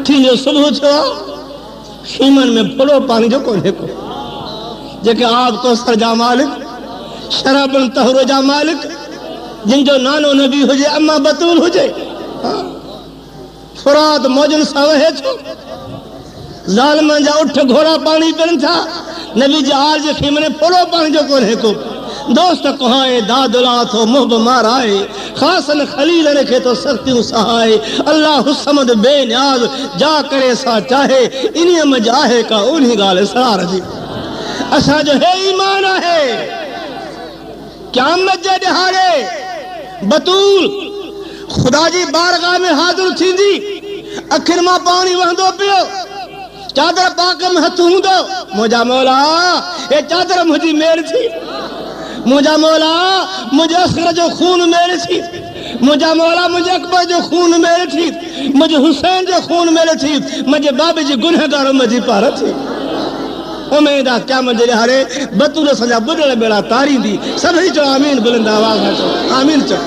अठी जो सुबह छो शीमन में फुलो पानी जो कोने को जेके आप कौसर जा मालिक शराबन तहरो जा मालिक जिन जो नानो नबी हुजे अम्मा बतूल हुजे फुरात मौजन सा वहे छो ज़ालिमन जा उठ घोड़ा पानी पिन था नबी जे हाल जे शीमन में फुलो पानी जो कोने को दोस्त कहाए दादुला तो मुहब माराए खासन खलीलन के तो सख्तियों सहाय अल्लाह समद बेनियाज जा करे सा चाहे इन्हीं में जाहे का उन्हीं गाले सरार जी असा जो है ईमान है क़यामत जे दिहाड़े बतूल खुदा जी बारगाह में हाजिर थींदी अखिन मां पानी वहंदो पियो चादर पाक में हथ हूंदो मुंहिंजा मौला ये चादर मुंहिंजी मेर थी मुझा मौला मुझे असगर जो खून मेरे थी मुझा मौला मुझे अकबर जो खून मेरे थी मुझे हुसैन जो खून मेरे थी मुझे बाबे जी गुनहगार मुझी पार थी उम्मीद आ क्या मुझे हारे बतूल सजा बुढ़ड़ बेड़ा तारी दी सभी जो आमीन बुलंद आवाज में चो आमीन चो